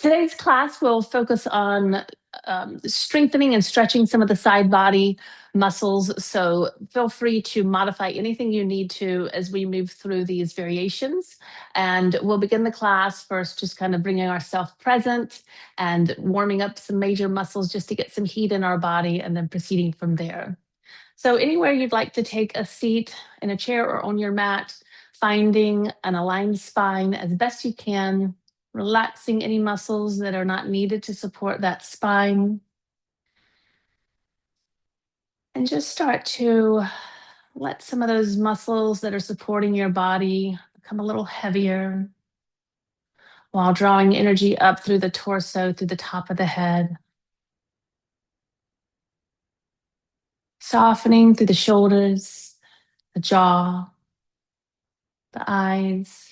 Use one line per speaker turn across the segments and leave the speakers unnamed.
Today's class will focus on strengthening and stretching some of the side body muscles. So feel free to modify anything you need to as we move through these variations. And we'll begin the class first, just kind of bringing ourselves present and warming up some major muscles just to get some heat in our body, and then proceeding from there. So anywhere you'd like to take a seat, in a chair or on your mat, finding an aligned spine as best you can, relaxing any muscles that are not needed to support that spine. And just start to let some of those muscles that are supporting your body become a little heavier, while drawing energy up through the torso, through the top of the head. Softening through the shoulders, the jaw, the eyes.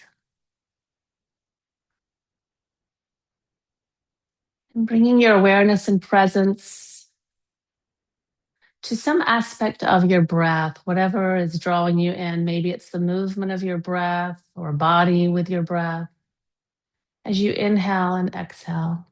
And bringing your awareness and presence to some aspect of your breath, whatever is drawing you in. Maybe it's the movement of your breath or body with your breath as you inhale and exhale.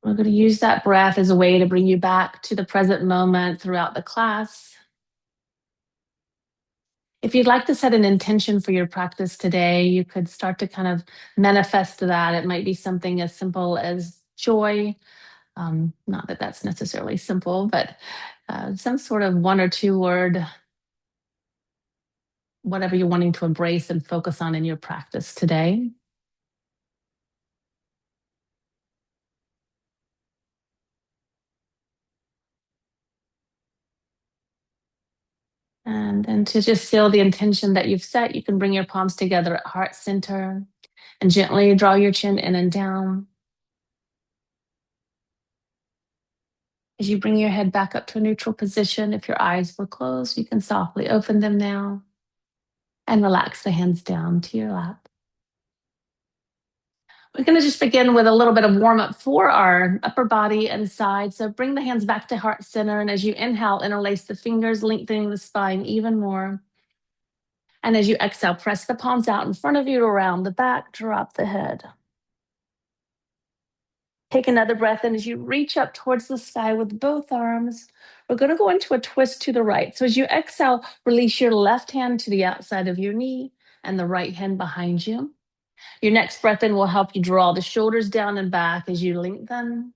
We're going to use that breath as a way to bring you back to the present moment throughout the class. If you'd like to set an intention for your practice today, you could start to kind of manifest that. It might be something as simple as joy. Not that that's necessarily simple, but some sort of one or two word, whatever you're wanting to embrace and focus on in your practice today. And then to just seal the intention that you've set, you can bring your palms together at heart center and gently draw your chin in and down. As you bring your head back up to a neutral position, if your eyes were closed, you can softly open them now and relax the hands down to your lap. We're going to just begin with a little bit of warm up for our upper body and side. So bring the hands back to heart center. And as you inhale, interlace the fingers, lengthening the spine even more. And as you exhale, press the palms out in front of you around the back, drop the head. Take another breath in as you reach up towards the sky with both arms. We're going to go into a twist to the right. So as you exhale, release your left hand to the outside of your knee and the right hand behind you. Your next breath in will help you draw the shoulders down and back as you lengthen.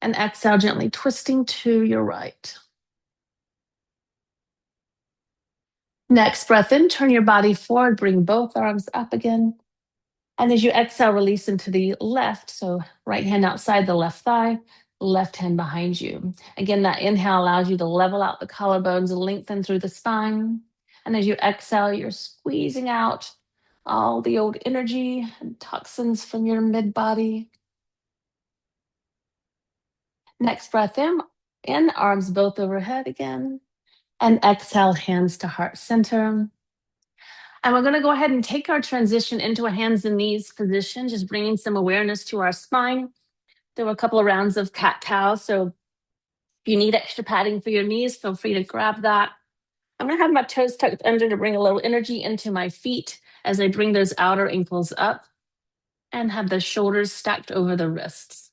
And exhale, gently twisting to your right. Next breath in, turn your body forward, bring both arms up again. And as you exhale, release into the left. So right hand outside the left thigh, left hand behind you. Again, that inhale allows you to level out the collarbones and lengthen through the spine. And as you exhale, you're squeezing out all the old energy and toxins from your mid-body. Next breath in, arms both overhead again. And exhale, hands to heart center. And we're going to go ahead and take our transition into a hands and knees position, just bringing some awareness to our spine. There were a couple of rounds of cat-cow, so if you need extra padding for your knees, feel free to grab that. I'm going to have my toes tucked under to bring a little energy into my feet as I bring those outer ankles up and have the shoulders stacked over the wrists.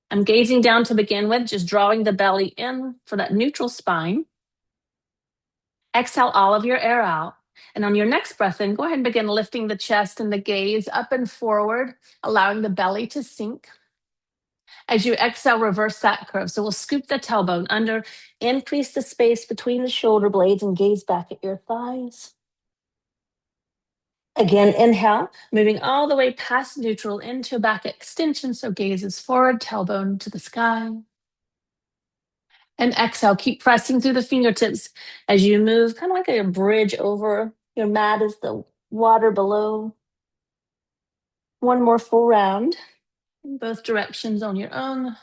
I'm gazing down to begin with, just drawing the belly in for that neutral spine. Exhale all of your air out. And on your next breath in, go ahead and begin lifting the chest and the gaze up and forward, allowing the belly to sink. As you exhale, reverse that curve. So we'll scoop the tailbone under, increase the space between the shoulder blades, and gaze back at your thighs. Again, inhale, moving all the way past neutral into back extension. So gaze is forward, tailbone to the sky. And exhale, keep pressing through the fingertips as you move, kind of like a bridge over your mat as the water below. One more full round in both directions on your own.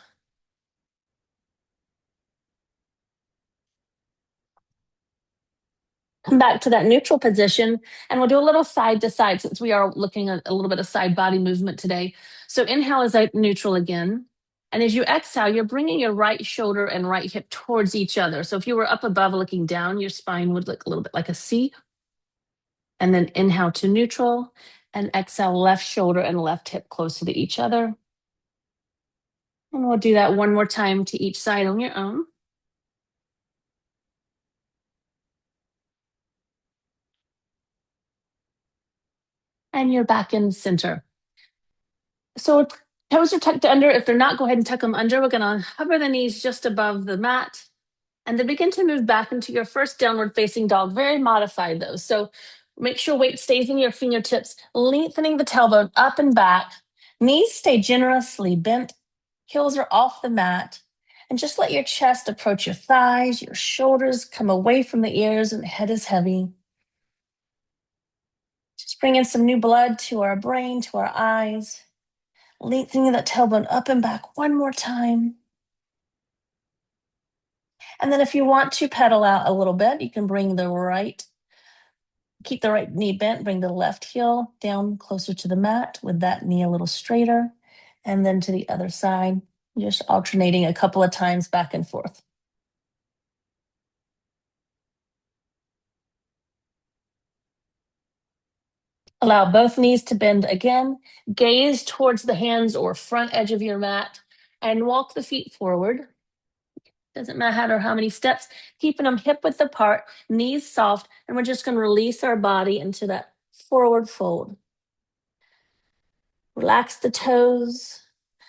Come back to that neutral position, and we'll do a little side to side since we are looking at a little bit of side body movement today. So inhale is at neutral again. And as you exhale, you're bringing your right shoulder and right hip towards each other. So if you were up above looking down, your spine would look a little bit like a C. And then inhale to neutral, and exhale, left shoulder and left hip closer to each other. And we'll do that one more time to each side on your own. And you're back in center. So toes are tucked under. If they're not, go ahead and tuck them under. We're going to hover the knees just above the mat. And then begin to move back into your first downward facing dog. Very modified though. So make sure weight stays in your fingertips, lengthening the tailbone up and back. Knees stay generously bent. Heels are off the mat. And just let your chest approach your thighs, your shoulders come away from the ears, and the head is heavy. Just bring in some new blood to our brain, to our eyes. Lengthening that tailbone up and back one more time. And then if you want to pedal out a little bit, you can keep the right knee bent, bring the left heel down closer to the mat with that knee a little straighter. And then to the other side, just alternating a couple of times back and forth. Allow both knees to bend again. Gaze towards the hands or front edge of your mat and walk the feet forward. Doesn't matter how many steps, keeping them hip width apart, knees soft, and we're just going to release our body into that forward fold. Relax the toes.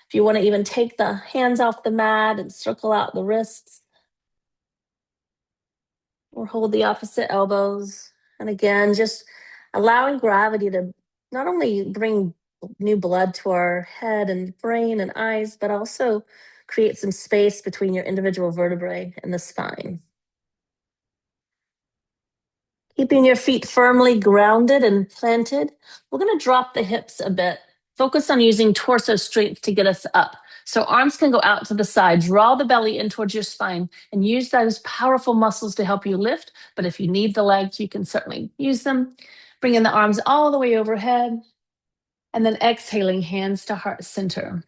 If you want to even take the hands off the mat and circle out the wrists, or hold the opposite elbows. And again, just allowing gravity to not only bring new blood to our head and brain and eyes, but also create some space between your individual vertebrae and the spine. Keeping your feet firmly grounded and planted, we're going to drop the hips a bit. Focus on using torso strength to get us up. So arms can go out to the side, draw the belly in towards your spine, and use those powerful muscles to help you lift. But if you need the legs, you can certainly use them. Bring in the arms all the way overhead, and then exhaling, hands to heart center.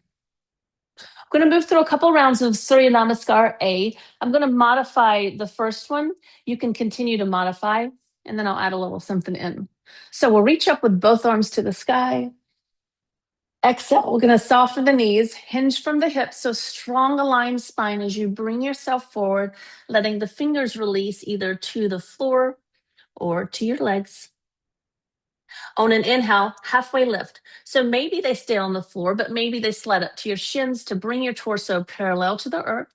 I'm going to move through a couple rounds of Surya Namaskar A. I'm going to modify the first one. You can continue to modify, and then I'll add a little something in. So we'll reach up with both arms to the sky. Exhale, we're going to soften the knees, hinge from the hips, so strong aligned spine as you bring yourself forward, letting the fingers release either to the floor or to your legs. On an inhale, halfway lift. So maybe they stay on the floor, but maybe they slide up to your shins to bring your torso parallel to the earth.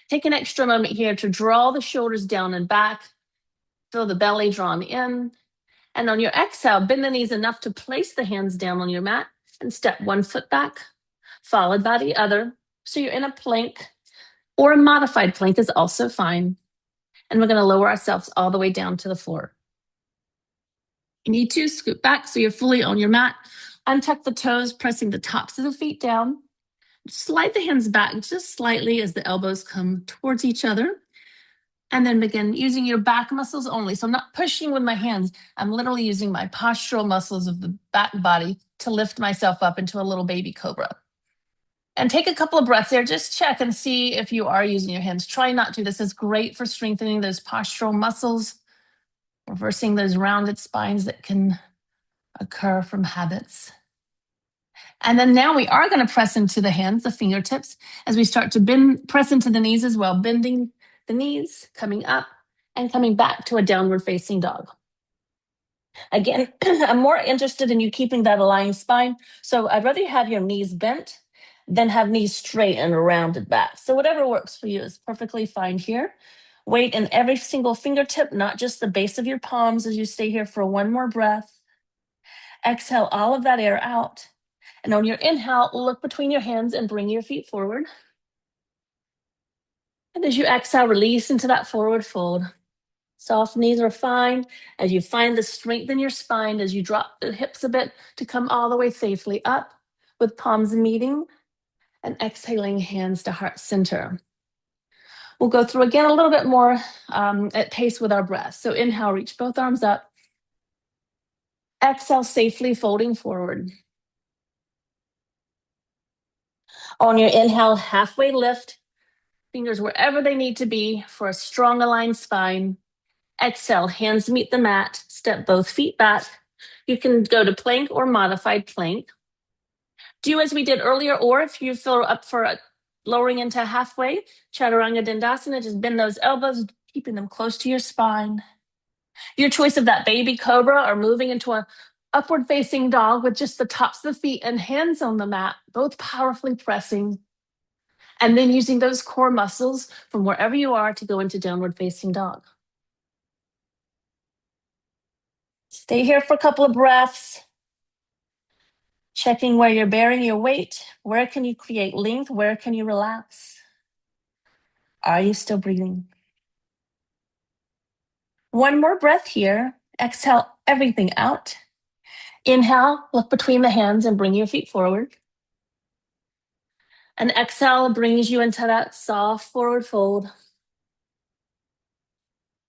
Take an extra moment here to draw the shoulders down and back. Feel the belly drawn in. And on your exhale, bend the knees enough to place the hands down on your mat and step one foot back, followed by the other. So you're in a plank, or a modified plank is also fine. And we're going to lower ourselves all the way down to the floor. You need to scoot back so you're fully on your mat. Untuck the toes, pressing the tops of the feet down. Slide the hands back just slightly as the elbows come towards each other. And then begin using your back muscles only. So I'm not pushing with my hands. I'm literally using my postural muscles of the back body to lift myself up into a little baby cobra. And take a couple of breaths there. Just check and see if you are using your hands. Try not to. This is great for strengthening those postural muscles, reversing those rounded spines that can occur from habits. And then now we are going to press into the hands, the fingertips, as we start to press into the knees as well, bending the knees, coming up and coming back to a downward facing dog. Again, I'm more interested in you keeping that aligned spine. So I'd rather you have your knees bent than have knees straight and rounded back. So whatever works for you is perfectly fine here. Weight in every single fingertip, not just the base of your palms as you stay here for one more breath. Exhale all of that air out. And on your inhale, look between your hands and bring your feet forward. And as you exhale, release into that forward fold. Soft knees are fine. As you find the strength in your spine, as you drop the hips a bit to come all the way safely up with palms meeting, and exhaling, hands to heart center. We'll go through again a little bit more at pace with our breath. So inhale, reach both arms up. Exhale, safely folding forward. On your inhale, halfway lift, fingers wherever they need to be for a strong aligned spine. Exhale, hands meet the mat, step both feet back. You can go to plank or modified plank. Do as we did earlier, or if you feel up for lowering into halfway, Chaturanga Dandasana, just bend those elbows, keeping them close to your spine. Your choice of that baby cobra or moving into a upward facing dog with just the tops of the feet and hands on the mat, both powerfully pressing. And then using those core muscles from wherever you are to go into downward facing dog. Stay here for a couple of breaths. Checking where you're bearing your weight. Where can you create length? Where can you relax? Are you still breathing? One more breath here. Exhale everything out. Inhale, look between the hands and bring your feet forward. And exhale brings you into that soft forward fold.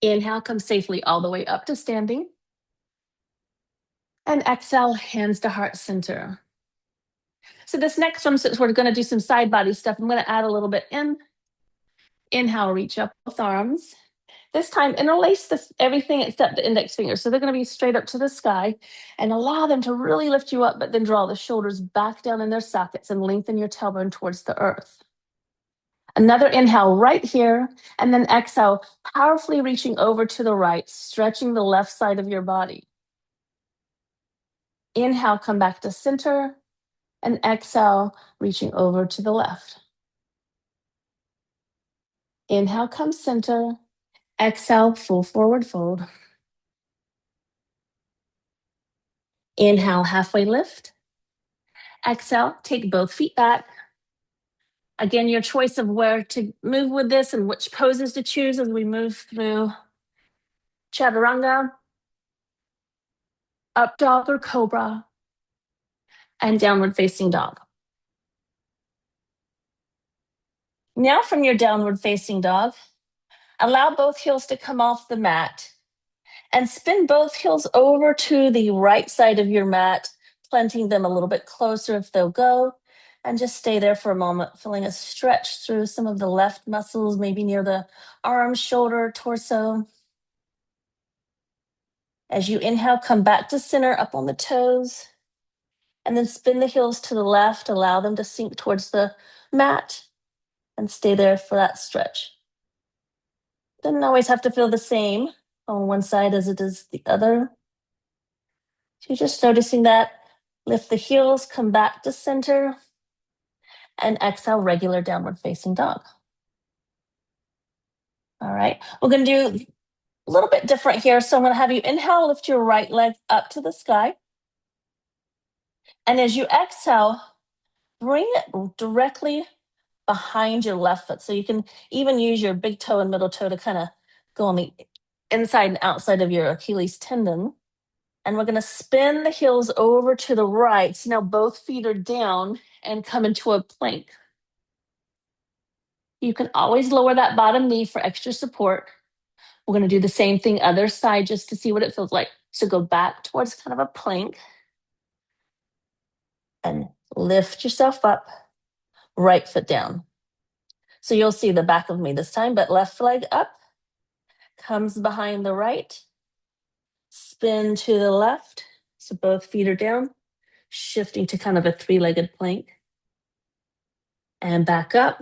Inhale, come safely all the way up to standing. And exhale, hands to heart center. So this next one, since we're going to do some side body stuff, I'm going to add a little bit in. Inhale, reach up both arms. This time, interlace everything except the index fingers. So they're going to be straight up to the sky, and allow them to really lift you up, but then draw the shoulders back down in their sockets and lengthen your tailbone towards the earth. Another inhale right here, and then exhale, powerfully reaching over to the right, stretching the left side of your body. Inhale, come back to center, and exhale, reaching over to the left. Inhale, come center. Exhale, full forward fold. Inhale, halfway lift. Exhale, take both feet back. Again, your choice of where to move with this and which poses to choose as we move through Chaturanga, up dog or cobra, and downward facing dog. Now from your downward facing dog, allow both heels to come off the mat and spin both heels over to the right side of your mat, planting them a little bit closer if they'll go, and just stay there for a moment, feeling a stretch through some of the left muscles, maybe near the arm, shoulder, torso. As you inhale, come back to center, up on the toes, and then spin the heels to the left, allow them to sink towards the mat, and stay there for that stretch. Doesn't always have to feel the same on one side as it is the other. So you're just noticing that. Lift the heels, come back to center, and exhale, regular downward facing dog. All right, we're going to do a little bit different here. So I'm going to have you inhale, lift your right leg up to the sky. And as you exhale, bring it directly behind your left foot. So you can even use your big toe and middle toe to kind of go on the inside and outside of your Achilles tendon. And we're going to spin the heels over to the right. So now both feet are down and come into a plank. You can always lower that bottom knee for extra support. We're going to do the same thing other side just to see what it feels like. So go back towards kind of a plank and lift yourself up, right foot down. So you'll see the back of me this time, but left leg up, comes behind the right, spin to the left. So both feet are down, shifting to kind of a three-legged plank. And back up.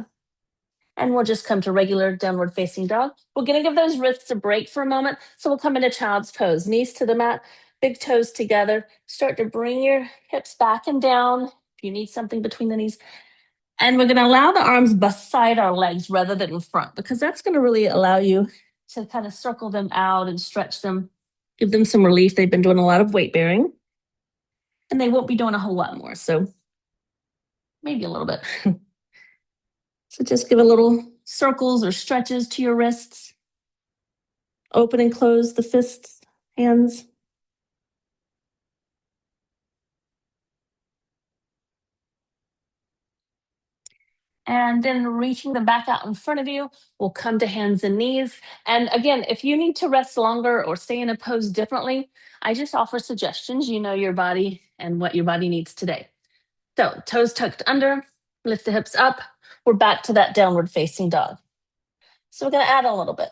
And we'll just come to regular downward facing dog. We're going to give those wrists a break for a moment. So we'll come into child's pose, knees to the mat, big toes together. Start to bring your hips back and down if you need something between the knees. And we're going to allow the arms beside our legs rather than in front, because that's going to really allow you to kind of circle them out and stretch them, give them some relief. They've been doing a lot of weight bearing, and they won't be doing a whole lot more. So maybe a little bit. So just give a little circles or stretches to your wrists. Open and close the fists, hands. And then reaching the back out in front of you, we'll come to hands and knees. And again, if you need to rest longer or stay in a pose differently, I just offer suggestions. You know your body and what your body needs today. So toes tucked under, lift the hips up. We're back to that downward facing dog. So we're gonna add a little bit.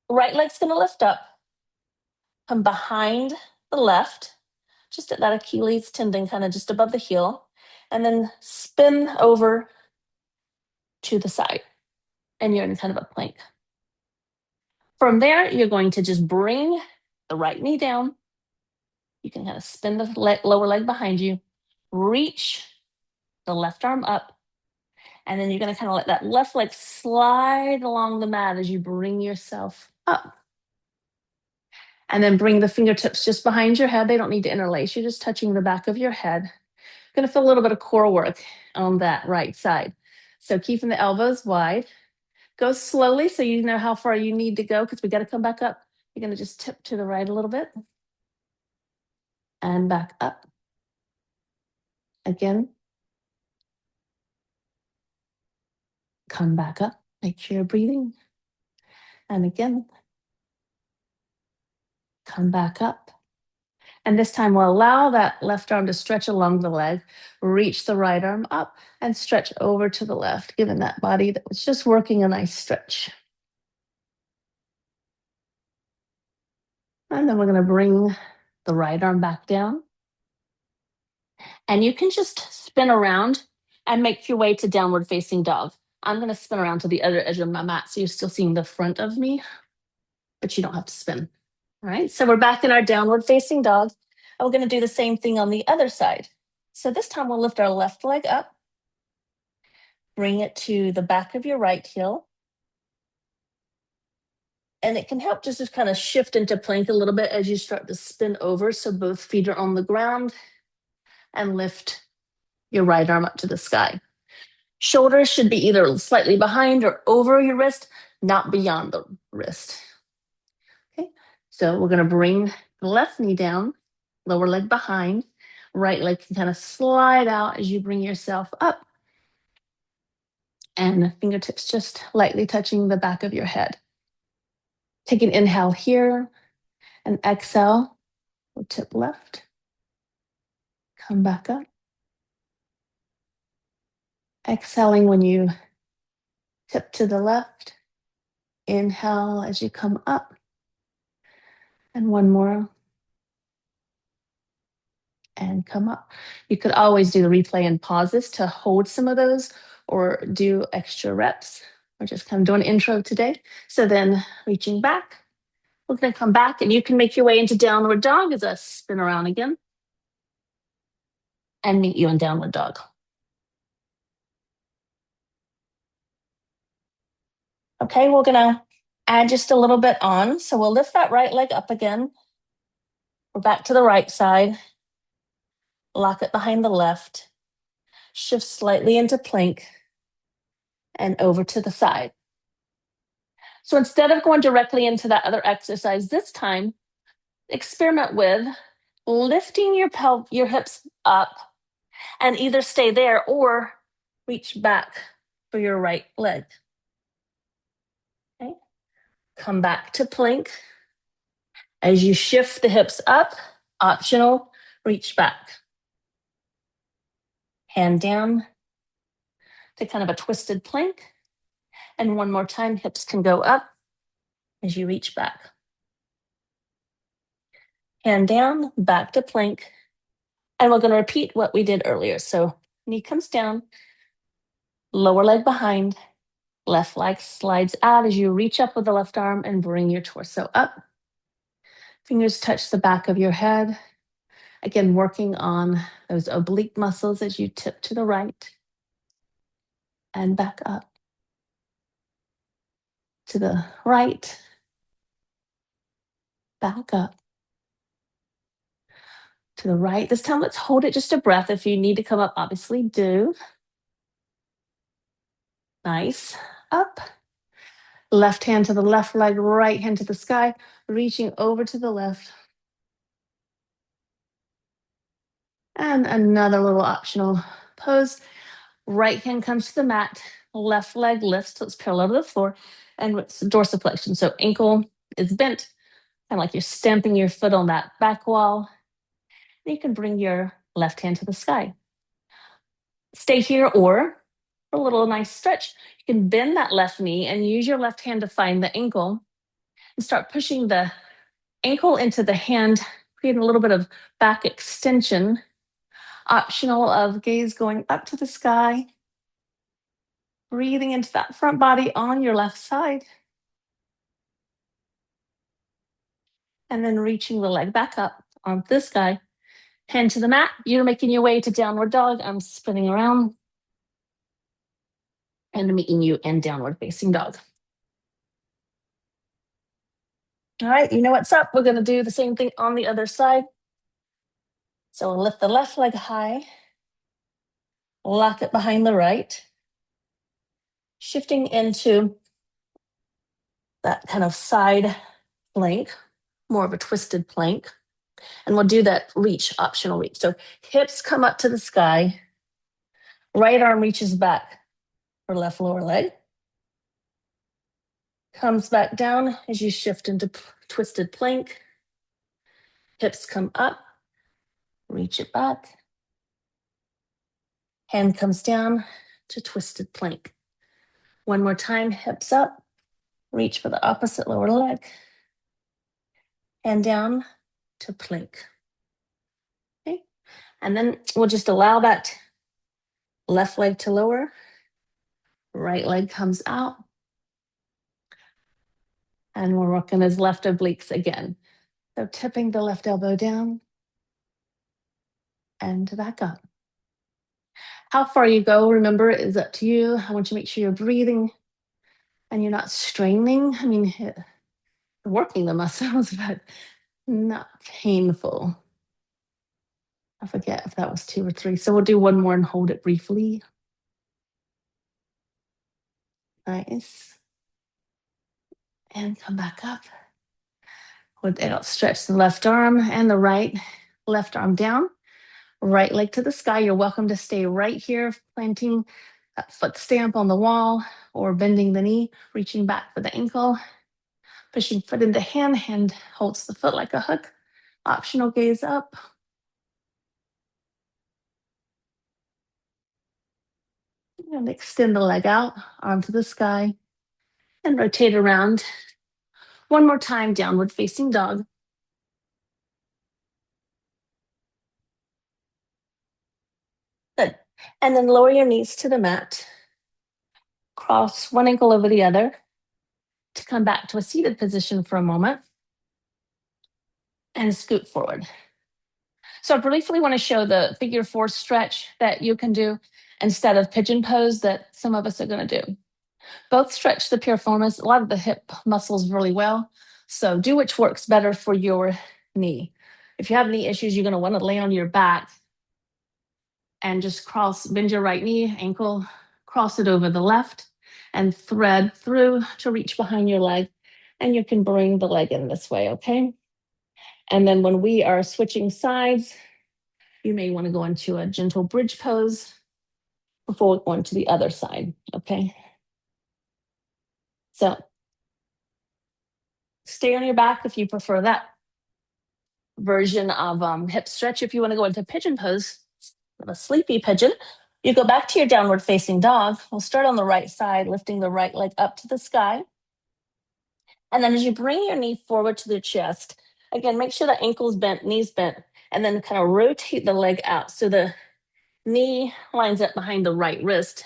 Right leg's gonna lift up, come behind the left, just at that Achilles tendon, kind of just above the heel, and then spin over to the side. And you're in kind of a plank. From there, you're going to just bring the right knee down. You can kind of spin the lower leg behind you, reach the left arm up, and then you're going to kind of let that left leg slide along the mat as you bring yourself up. And then bring the fingertips just behind your head. They don't need to interlace. You're just touching the back of your head. You're going to feel a little bit of core work on that right side. So keeping the elbows wide. Go slowly so you know how far you need to go because we got to come back up. You're going to just tip to the right a little bit and back up. Again, come back up. Make sure you're breathing. And again, come back up. And this time we'll allow that left arm to stretch along the leg, reach the right arm up and stretch over to the left, giving that body that was just working a nice stretch. And then we're going to bring the right arm back down. And you can just spin around and make your way to downward facing dog. I'm going to spin around to the other edge of my mat so you're still seeing the front of me, but you don't have to spin. All right, so we're back in our downward facing dog. And we're going to do the same thing on the other side. So this time we'll lift our left leg up, bring it to the back of your right heel. And it can help just kind of shift into plank a little bit as you start to spin over. So both feet are on the ground and lift your right arm up to the sky. Shoulders should be either slightly behind or over your wrist, not beyond the wrist. Okay, so we're going to bring the left knee down, lower leg behind, right leg can kind of slide out as you bring yourself up, and fingertips just lightly touching the back of your head. Take an inhale here and exhale. We'll tip left, come back up. Exhaling when you tip to the left. Inhale as you come up. And one more. And come up. You could always do the replay and pauses to hold some of those or do extra reps. We're just kind of doing an intro today. So then reaching back, we're going to come back and you can make your way into downward dog as I spin around again and meet you in downward dog. Okay, we're going to add just a little bit on. So we'll lift that right leg up again. We're back to the right side. Lock it behind the left. Shift slightly into plank and over to the side. So instead of going directly into that other exercise this time, experiment with lifting your hips up and either stay there or reach back for your right leg. Okay. Come back to plank. As you shift the hips up, optional, reach back. Hand down to kind of a twisted plank. And one more time, hips can go up as you reach back. Hand down, back to plank. And we're going to repeat what we did earlier. So knee comes down, lower leg behind, left leg slides out as you reach up with the left arm and bring your torso up. Fingers touch the back of your head. Again, working on those oblique muscles as you tip to the right and back up to the right, back up to the right. This time, let's hold it just a breath. If you need to come up, obviously do. Nice. Up. Left hand to the left leg, right hand to the sky, reaching over to the left. And another little optional pose. Right hand comes to the mat, left leg lifts so it's parallel to the floor, and it's dorsiflexion. So ankle is bent, kind of like you're stamping your foot on that back wall. You can bring your left hand to the sky. Stay here, or for a little nice stretch, you can bend that left knee and use your left hand to find the ankle and start pushing the ankle into the hand, creating a little bit of back extension. Optional of gaze going up to the sky, breathing into that front body on your left side, and then reaching the leg back up on this guy. Hand to the mat. You're making your way to downward dog. I'm spinning around and meeting you in downward facing dog. All right, you know what's up. We're going to do the same thing on the other side. So we'll lift the left leg high, lock it behind the right, shifting into that kind of side plank, more of a twisted plank. And we'll do that reach, optional reach. So hips come up to the sky, right arm reaches back for left lower leg, comes back down as you shift into twisted plank. Hips come up, reach it back. Hand comes down to twisted plank. One more time, hips up, reach for the opposite lower leg, hand down to plank. Okay, and then we'll just allow that left leg to lower, right leg comes out, and we're working those left obliques again. So tipping the left elbow down and back up. How far you go, remember, is up to you. I want you to make sure you're breathing and you're not straining. I mean, working the muscles, but not painful. I forget if that was 2 or 3. So we'll do one more and hold it briefly. Nice. And come back up. It'll stretch the left arm and the right. Left arm down, right leg to the sky. You're welcome to stay right here, planting that foot stamp on the wall or bending the knee, reaching back for the ankle, pushing foot into hand. Hand holds the foot like a hook. Optional gaze up. And extend the leg out, arm to the sky, and rotate around. One more time, downward facing dog. Good. And then lower your knees to the mat. Cross one ankle over the other to come back to a seated position for a moment. And scoot forward. So I briefly want to show the figure 4 stretch that you can do instead of pigeon pose that some of us are going to do. Both stretch the piriformis, a lot of the hip muscles really well. So do which works better for your knee. If you have knee issues, you're going to want to lay on your back and just bend your right knee, ankle, cross it over the left, and thread through to reach behind your leg. And you can bring the leg in this way, okay? And then when we are switching sides, you may want to go into a gentle bridge pose before going to the other side, okay? So stay on your back if you prefer that version of hip stretch. If you want to go into pigeon pose, a sleepy pigeon, you go back to your downward facing dog. We'll start on the right side, lifting the right leg up to the sky. And then as you bring your knee forward to the chest, again, make sure the ankle's bent, knees bent, and then kind of rotate the leg out so the knee lines up behind the right wrist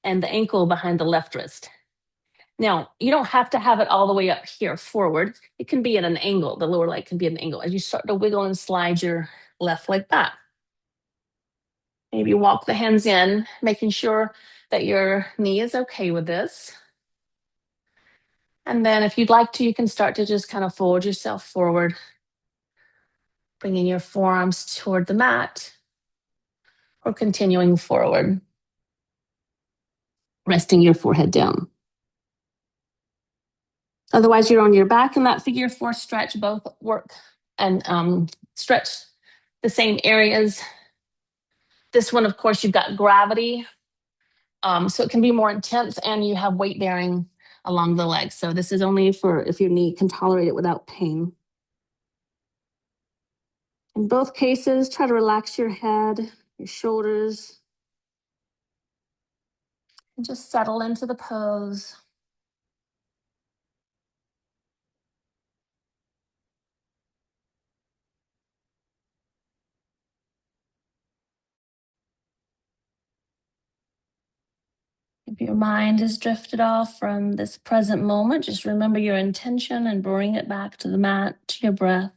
and the ankle behind the left wrist. Now, you don't have to have it all the way up here forward. It can be at an angle. The lower leg can be at an angle as you start to wiggle and slide your left leg back. Maybe walk the hands in, making sure that your knee is okay with this. And then if you'd like to, you can start to just kind of fold yourself forward, bringing your forearms toward the mat or continuing forward, resting your forehead down. Otherwise, you're on your back in that figure 4 stretch. Both work and stretch the same areas. This one, of course, you've got gravity So it can be more intense and you have weight bearing along the legs. So this is only for if your knee can tolerate it without pain. In both cases, try to relax your head, your shoulders, and just settle into the pose. If your mind has drifted off from this present moment, just remember your intention and bring it back to the mat, to your breath.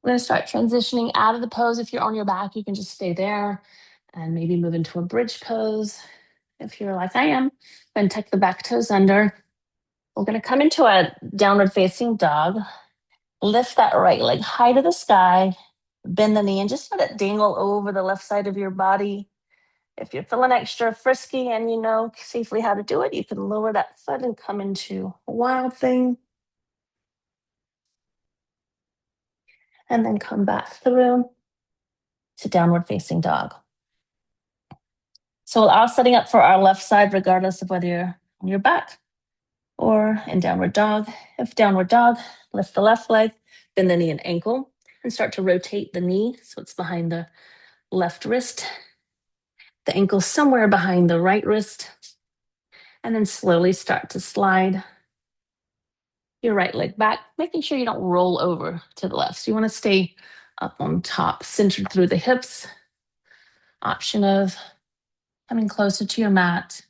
We're going to start transitioning out of the pose. If you're on your back, you can just stay there and maybe move into a bridge pose. If you're like I am, then tuck the back toes under. We're going to come into a downward facing dog. Lift that right leg high to the sky, bend the knee, and just let it dangle over the left side of your body. If you're feeling extra frisky and you know safely how to do it, you can lower that foot and come into a wild thing. And then come back through to downward facing dog. So we're all setting up for our left side, regardless of whether you're on your back or in downward dog. If downward dog, lift the left leg, bend the knee and ankle, and start to rotate the knee so it's behind the left wrist, the ankle somewhere behind the right wrist, and then slowly start to slide your right leg back, making sure you don't roll over to the left. So you want to stay up on top, centered through the hips. Option of coming closer to your mat.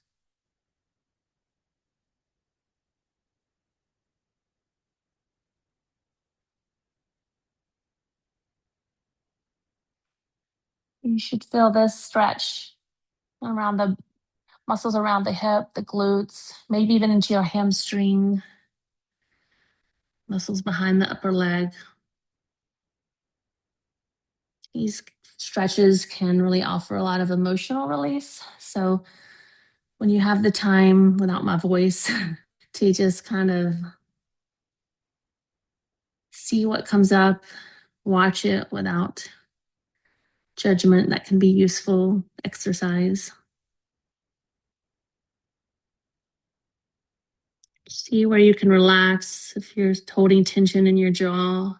You should feel this stretch around the muscles around the hip, the glutes, maybe even into your hamstring, muscles behind the upper leg. These stretches can really offer a lot of emotional release. So when you have the time without my voice to just kind of see what comes up, watch it without judgment, that can be useful exercise. See where you can relax if you're holding tension in your jaw,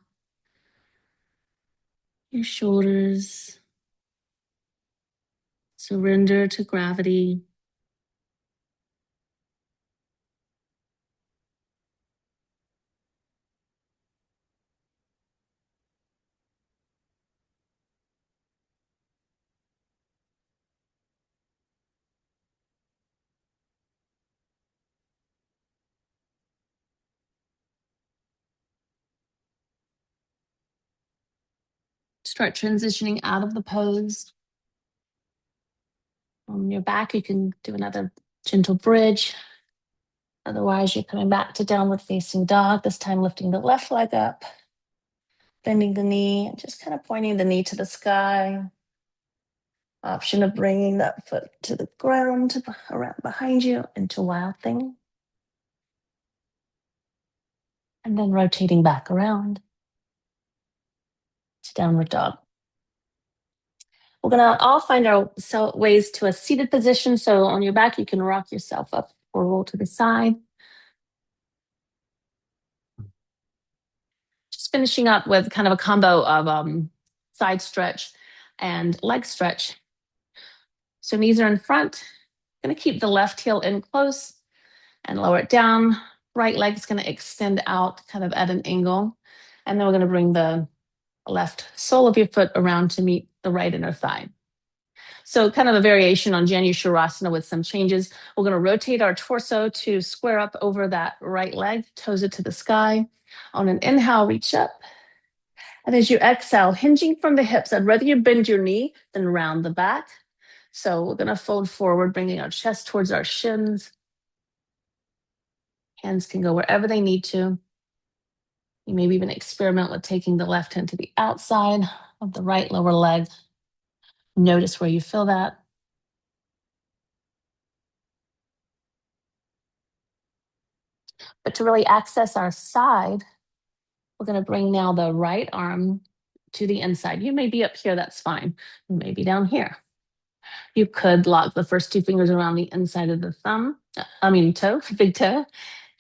your shoulders. Surrender to gravity. Start transitioning out of the pose. On your back, you can do another gentle bridge. Otherwise, you're coming back to downward facing dog, this time lifting the left leg up, bending the knee, and just kind of pointing the knee to the sky. Option of bringing that foot to the ground, around behind you into wild thing. And then rotating back around to downward dog. We're gonna all find our ways to a seated position. So on your back, you can rock yourself up or roll to the side. Just finishing up with kind of a combo of side stretch and leg stretch. So knees are in front. Gonna keep the left heel in close and lower it down. Right leg's gonna extend out kind of at an angle. And then we're gonna bring the left sole of your foot around to meet the right inner thigh. So kind of a variation on Janu Shavasana with some changes. We're going to rotate our torso to square up over that right leg, toes it to the sky. On an inhale, reach up. And as you exhale, hinging from the hips, I'd rather you bend your knee than round the back. So we're going to fold forward, bringing our chest towards our shins. Hands can go wherever they need to. You maybe even experiment with taking the left hand to the outside of the right lower leg. Notice where you feel that. But to really access our side, we're going to bring now the right arm to the inside. You may be up here, that's fine. You may be down here. You could lock the first two fingers around the inside of the toe, big toe,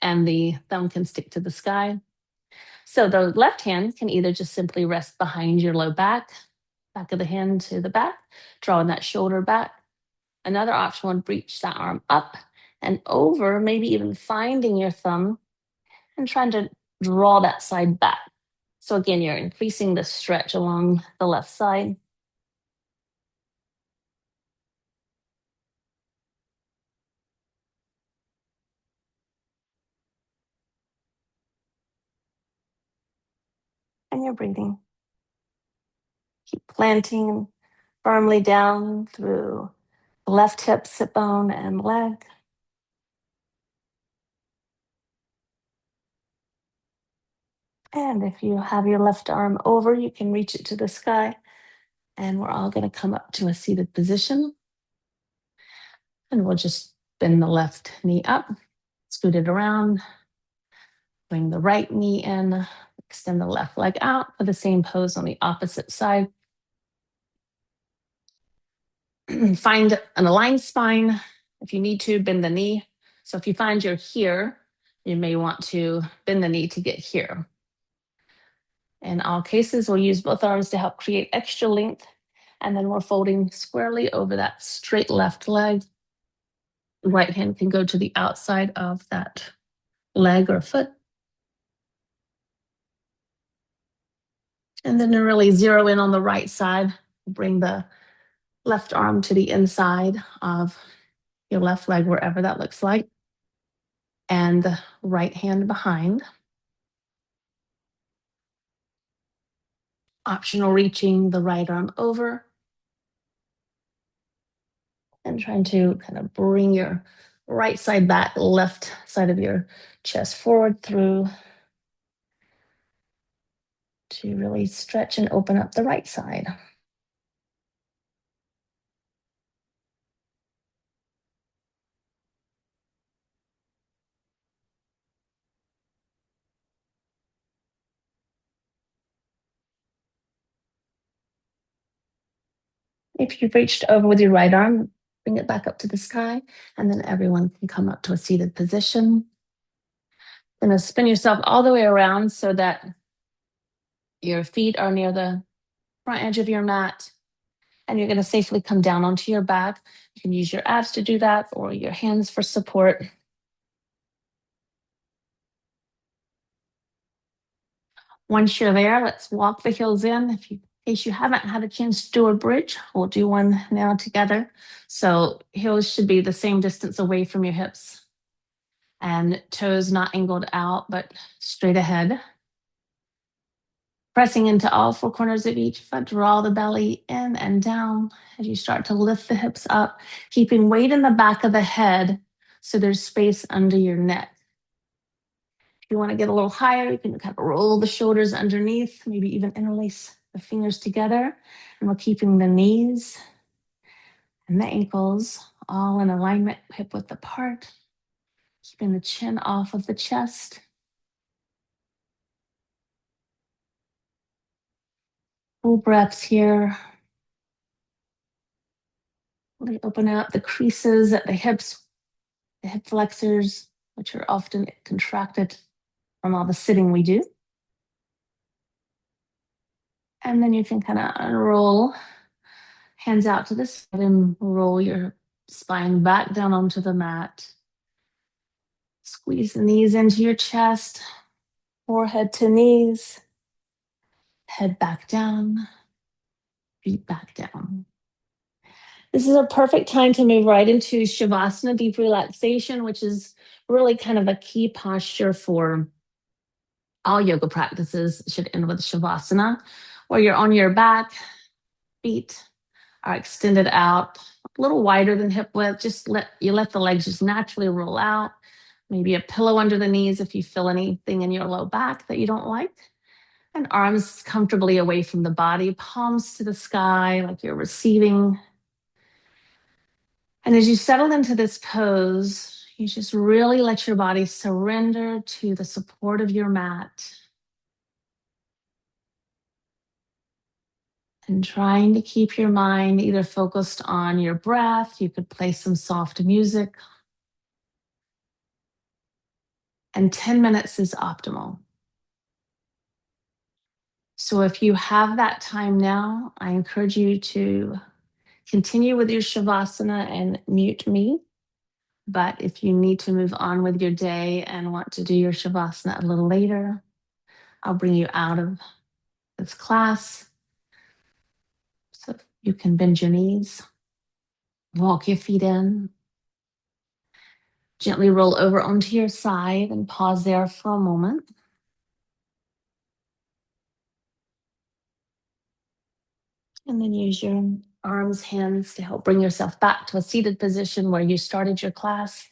and the thumb can stick to the sky. So the left hand can either just simply rest behind your low back of the hand to the back, drawing that shoulder back. Another option would reach that arm up and over, maybe even finding your thumb and trying to draw that side back. So again, you're increasing the stretch along the left side. And you're breathing. Keep planting firmly down through the left hip, sit bone, and leg. And if you have your left arm over, you can reach it to the sky. And we're all going to come up to a seated position. And we'll just bend the left knee up, scoot it around, bring the right knee in, extend the left leg out for the same pose on the opposite side. Find an aligned spine. If you need to, bend the knee. So if you find you're here, you may want to bend the knee to get here. In all cases, we'll use both arms to help create extra length. And then we're folding squarely over that straight left leg. The right hand can go to the outside of that leg or foot. And then to really zero in on the right side, bring the left arm to the inside of your left leg, wherever that looks like, and the right hand behind. Optional reaching the right arm over and trying to kind of bring your right side back, left side of your chest forward through to really stretch and open up the right side. If you've reached over with your right arm, bring it back up to the sky, and then everyone can come up to a seated position. Gonna spin yourself all the way around so that your feet are near the front edge of your mat, and you're gonna safely come down onto your back. You can use your abs to do that or your hands for support. Once you're there, let's walk the heels in. In case you haven't had a chance to do a bridge, we'll do one now together. So heels should be the same distance away from your hips and toes not angled out, but straight ahead. Pressing into all four corners of each foot, draw the belly in and down as you start to lift the hips up, keeping weight in the back of the head so there's space under your neck. If you want to get a little higher, you can kind of roll the shoulders underneath, maybe even interlace the fingers together. And we're keeping the knees and the ankles all in alignment, hip width apart, keeping the chin off of the chest. Full breaths here. Really open out the creases at the hips, the hip flexors, which are often contracted from all the sitting we do. And then you can kind of unroll, hands out to the side, and roll your spine back down onto the mat. Squeeze the knees into your chest, forehead to knees, head back down, feet back down. This is a perfect time to move right into Shavasana, deep relaxation, which is really kind of a key posture for all yoga practices. Should end with Shavasana, where you're on your back, feet are extended out, a little wider than hip width. Just let the legs just naturally roll out. Maybe a pillow under the knees if you feel anything in your low back that you don't like. And arms comfortably away from the body, palms to the sky like you're receiving. And as you settle into this pose, you just really let your body surrender to the support of your mat. And trying to keep your mind either focused on your breath, you could play some soft music. And 10 minutes is optimal. So if you have that time now, I encourage you to continue with your Shavasana and mute me. But if you need to move on with your day and want to do your Shavasana a little later, I'll bring you out of this class. So you can bend your knees, walk your feet in, gently roll over onto your side and pause there for a moment. And then use your arms, hands to help bring yourself back to a seated position where you started your class.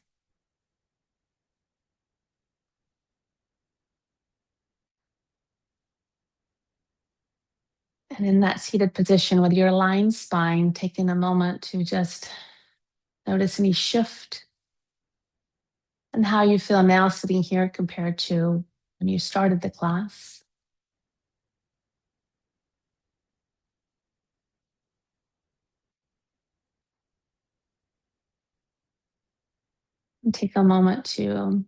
And in that seated position with your aligned spine, taking a moment to just notice any shift and how you feel now sitting here compared to when you started the class. And take a moment to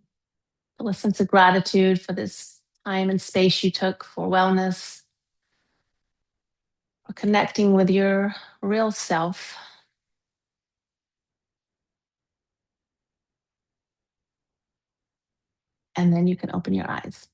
feel a sense of gratitude for this time and space you took for wellness, for connecting with your real self. And then you can open your eyes.